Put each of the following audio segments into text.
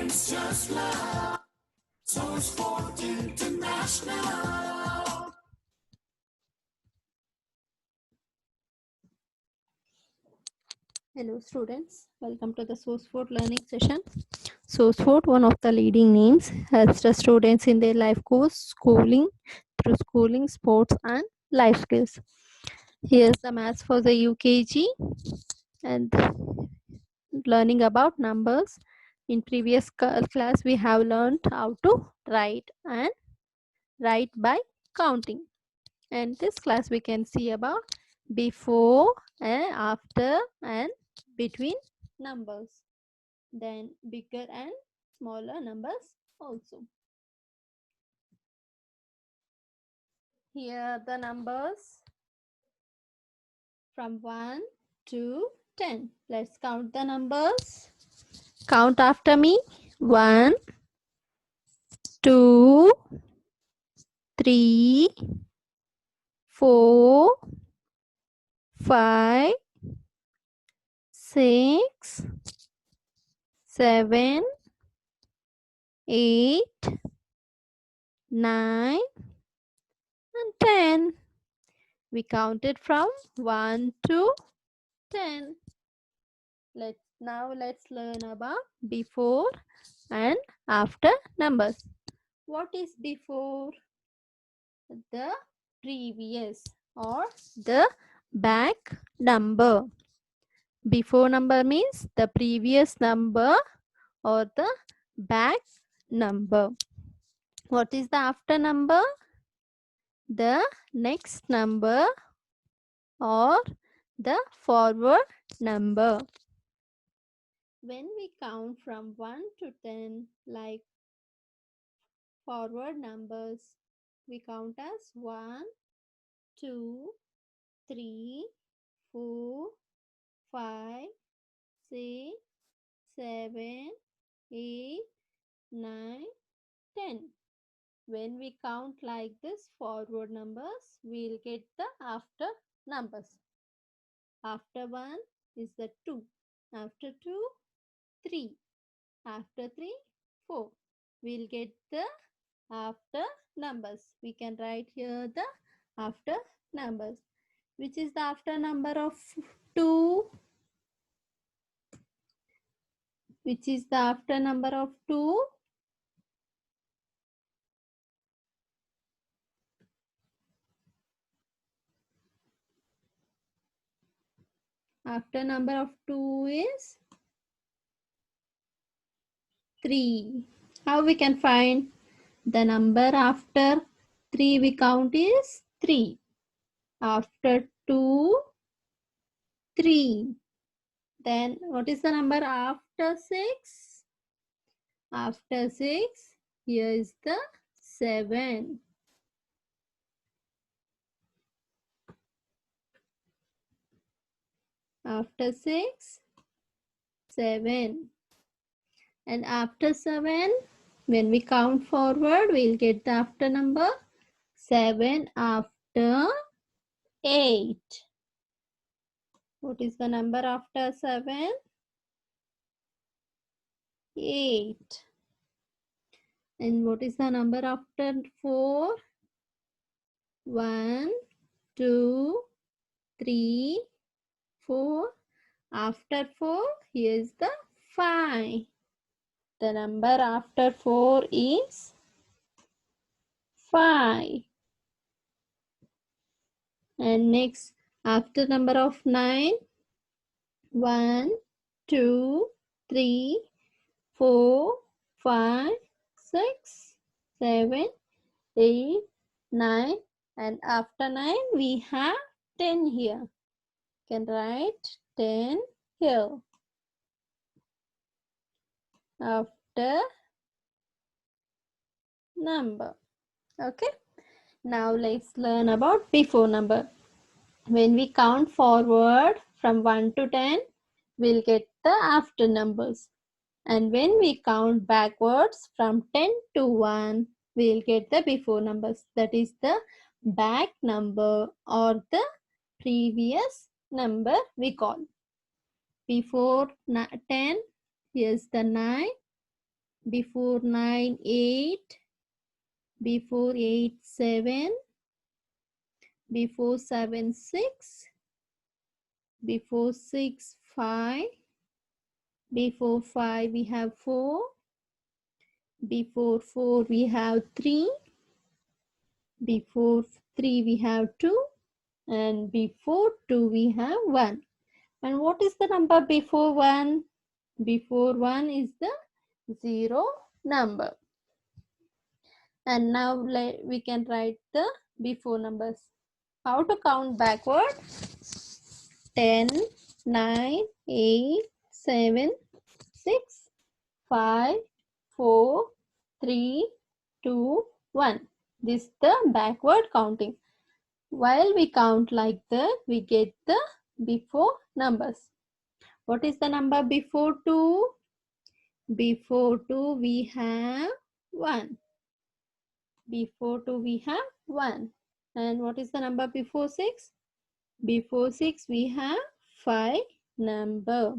It's just love. Source for International. Hello students, welcome to the SourceFort learning session. SourceFort, one of the leading names, helps the students in their life course, schooling, sports and life skills. Here's the maths for the UKG and learning about numbers. In previous class, we have learned how to write by counting. And this class we can see about before and after and between numbers, then bigger and smaller numbers also. Here are the numbers from 1 to 10. Let's count the numbers. Count after me. 1, 2, 3, 4, 5, 6, 7, 8, 9 and 10. We counted from 1 to 10. Let's learn about before and after numbers. What is before? The previous or the back number. Before number means the previous number or the back number. What is the after number? The next number or the forward number. When we count from 1 to 10, like forward numbers, we count as 1, 2, 3, 4, 5, 6, 7, 8, 9, 10. When we count like this forward numbers, we'll get the after numbers. After 1 is the 2. After 2, 3. After 3, 4. We'll get the after numbers. We can write here the after numbers. Which is the after number of 2? Which is the after number of 2? After number of 2 is 3. How we can find? The number after 3 we count is 3. After 2, 3. Then what is the number after 6? After 6, here is the 7. After 6, 7. And after 7, when we count forward, we'll get the after number 7 after 8. What is the number after 7? 8. And what is the number after 4? 1, 2, 3, 4. After 4, here is the 5. The number after 4 is 5. And next, after number of 9, 1, 2, 3, 4, 5, 6, 7, 8, 9. And after 9, we have 10 here. You can write 10 here. After number. Okay. Now let's learn about before number. When we count forward from 1 to 10, we'll get the after numbers. And when we count backwards from 10 to 1, we'll get the before numbers. That is the back number or the previous number we call. Before 10, here's the 9. Before 9, 8. Before 8, 7. Before 7, 6. Before 6, 5. Before 5, we have 4. Before 4, we have 3. Before 3, we have 2. And before 2, we have 1. And what is the number before 1? Before 1 is the 0 number. And now we can write the before numbers. How to count backward? 10, 9, 8, 7, 6, 5, 4, 3, 2, 1. This is the backward counting. While we count like that, we get the before numbers. What is the number before 2? Before 2, we have 1. Before 2, we have 1. And what is the number before 6? Before 6, we have 5 number.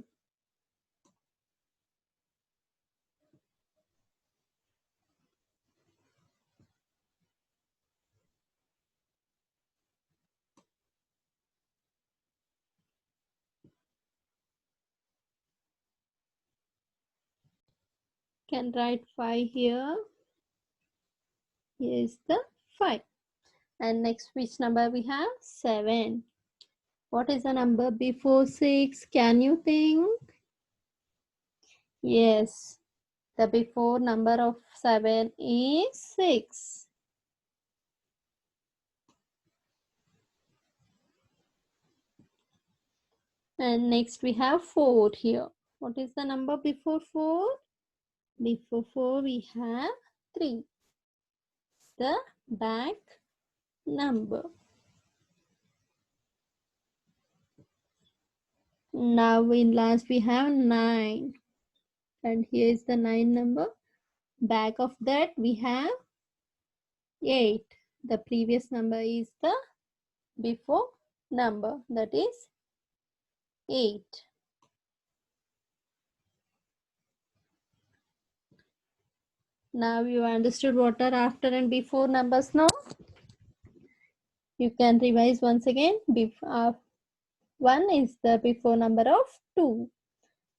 Can write 5 here. Here is the 5. And next, which number we have? 7. What is the number before 6? Can you think? Yes, the before number of 7 is 6. And next we have 4 here. What is the number before 4? Before 4 we have 3. The back number. Now in last we have 9. And here is the 9 number. Back of that we have 8. The previous number is the before number, that is 8. Now you understood what are after and before numbers now? You can revise once again. 1 is the before number of 2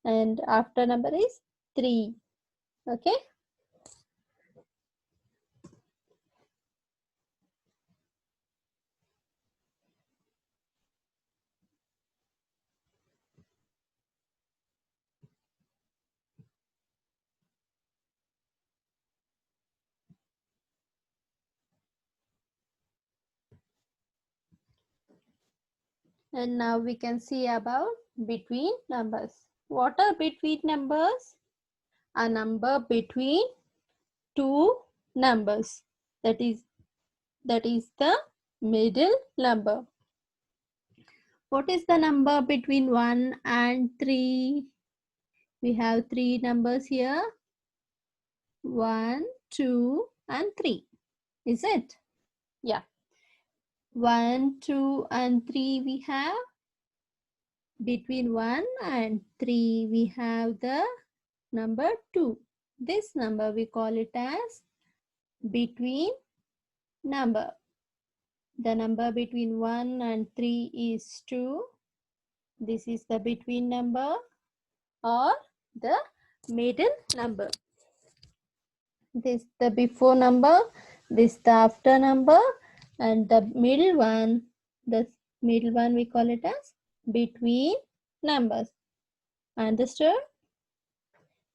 and after number is 3. Okay. And now we can see about between numbers. What are between numbers? A number between two numbers. That is the middle number. What is the number between 1 and 3? We have 3 numbers here. 1, 2, and 3. Is it? Yeah. 1, 2, and 3 we have. Between 1 and 3 we have the number 2. This number we call it as between number. The number between 1 and 3 is 2. This is the between number or the middle number. This the before number, this the after number, and the middle one we call it as between numbers. Understood?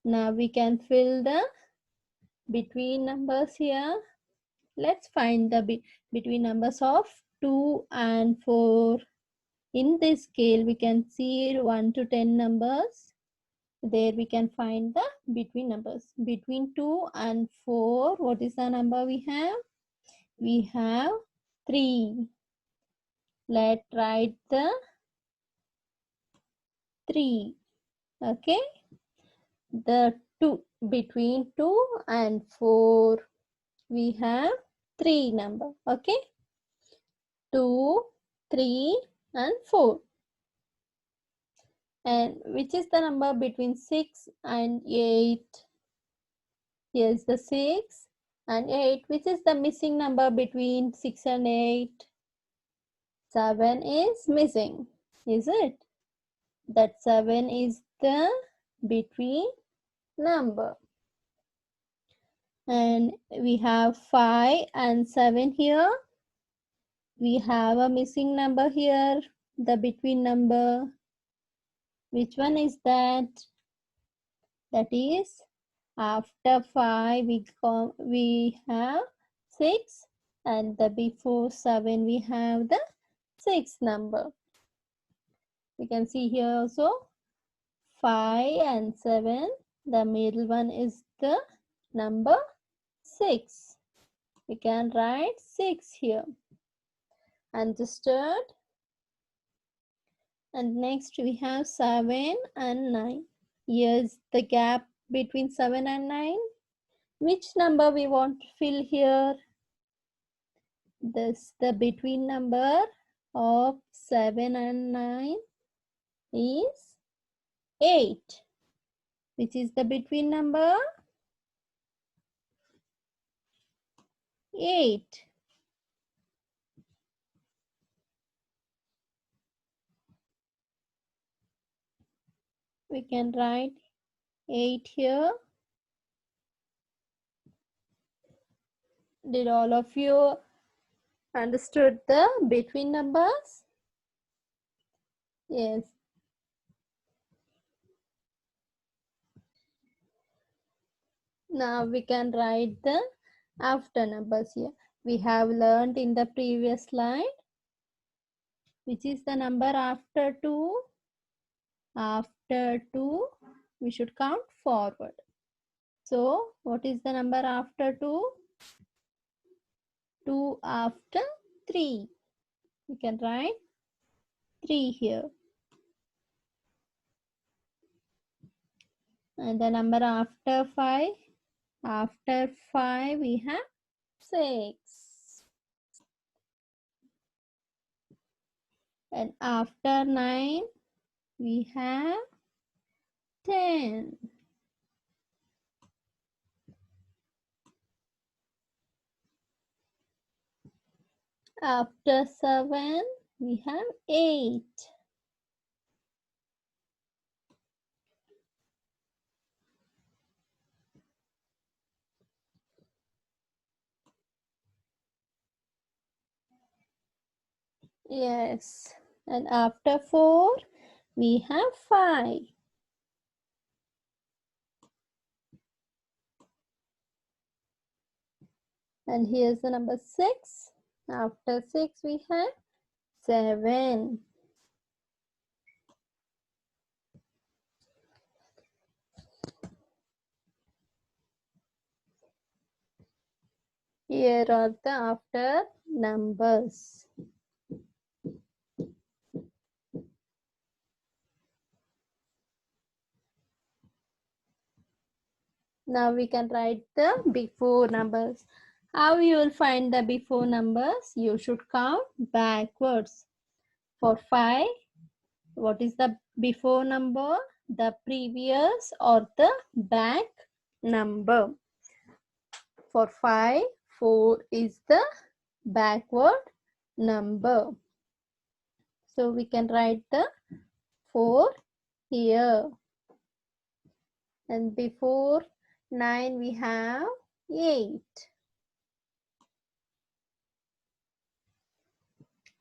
Now we can fill the between numbers here. Let's find the between numbers of 2 and 4. In this scale, we can see 1 to 10 numbers. There we can find the between numbers. Between 2 and 4, what is the number we have? We have 3. Let's write the 3. Okay. The 2, between 2 and 4, we have 3 number. Okay. 2, 3, and 4. And which is the number between 6 and 8? Here's the 6 and 8. Which is the missing number between 6 and 8? 7 is missing, is it? That 7 is the between number. And we have 5 and 7 here. We have a missing number here, the between number. Which one is that? That is after 5 we have 6, and the before 7 we have the 6th number. We can see here also 5 and 7. The middle one is the number 6. We can write 6 here. Understood? And next we have 7 and 9. Here's the gap between 7 and 9. Which number we want to fill here? This the between number of 7 and 9 is 8. Which is the between number? 8. We can write 8 here. Did all of you understood the between numbers? Yes. Now we can write the after numbers here. We have learned in the previous slide. Which is the number after 2? After 2, we should count forward. So, what is the number after 2? 2 after 3. We can write 3 here. And the number after 5? After 5, we have 6. And after 9, we have 10. After 7, we have 8. Yes. And after 4, we have 5. And here's the number 6. After 6, we have 7. Here are the after numbers. Now we can write the before numbers. How you will find the before numbers? You should count backwards. For 5, what is the before number? The previous or the back number. For 5, 4 is the backward number. So we can write the 4 here. And before 9 we have 8.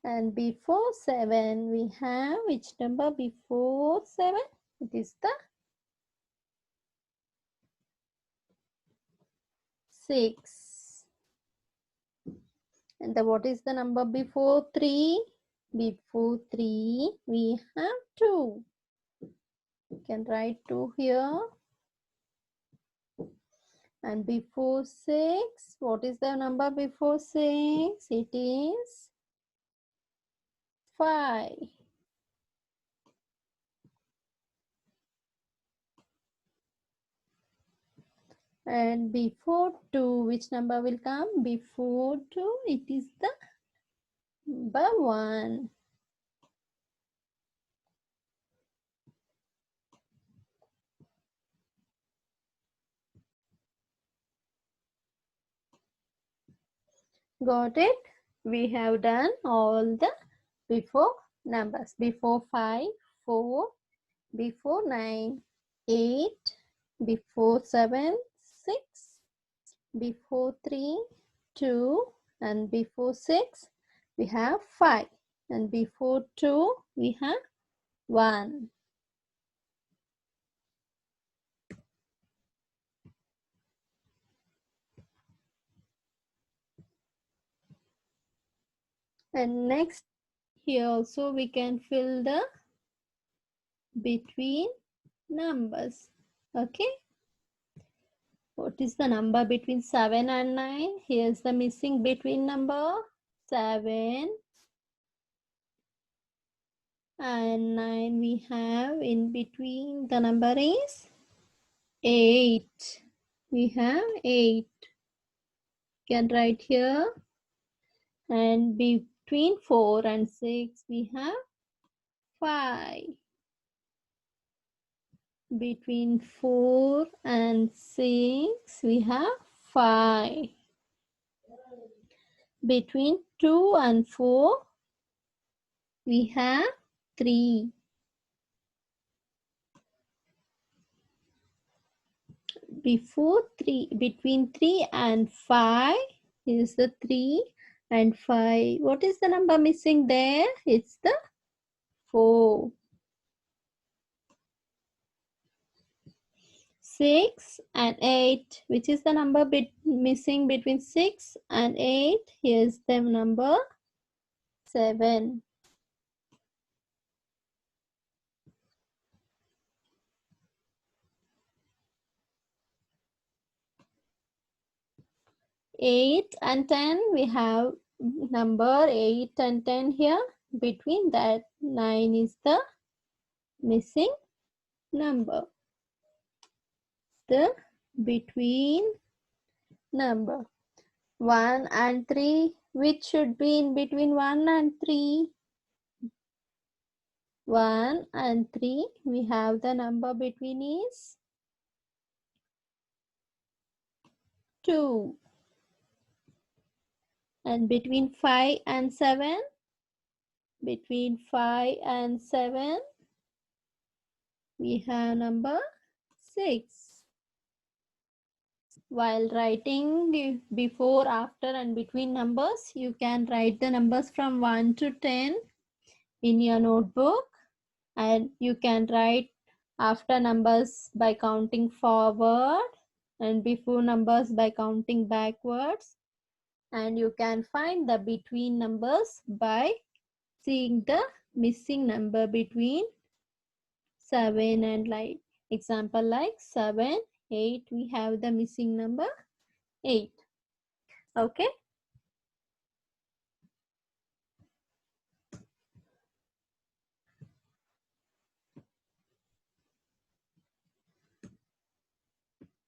And before 7 we have which number before 7? It is the 6. And what is the number before 3? Before 3 we have 2. You can write 2 here. And before 6, what is the number before 6? It is 5. And before 2, which number will come? Before 2, it is the number 1. Got it? We have done all the before numbers. Before 5, 4, before 9, 8, before 7, 6, before 3, 2, and before 6, we have 5. And before 2, we have 1. And next, here also we can fill the between numbers. Okay. What is the number between 7 and 9? Here's the missing between number 7 and 9. We have in between the number is 8. We have 8. You can write here. And between 4 and 6, we have 5. Between 4 and 6, we have 5. Between 2 and 4, we have 3. Between 3 and 5, is the 3 and 5. What is the number missing there? It's the 4. 6 and 8. Which is the number missing between 6 and 8? Here's the number 7. 8 and 10, we have number 8 and 10 here. Between that, 9 is the missing number. The between number. 1 and 3, which should be in between 1 and 3? 1 and 3, we have the number between is 2. And between 5 and 7, between 5 and 7, we have number 6. While writing before, after, and between numbers, you can write the numbers from 1 to 10 in your notebook, and you can write after numbers by counting forward and before numbers by counting backwards. And you can find the between numbers by seeing the missing number between 7 and like example like 7, 8, we have the missing number 8. Okay.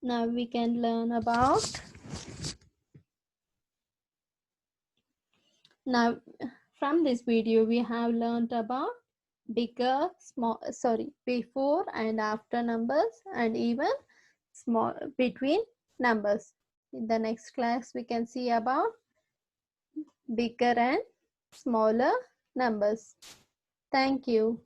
Now we can learn about now from this video we have learned about bigger, small, before and after numbers, and even small between numbers. In the next class we can see about bigger and smaller numbers. Thank you.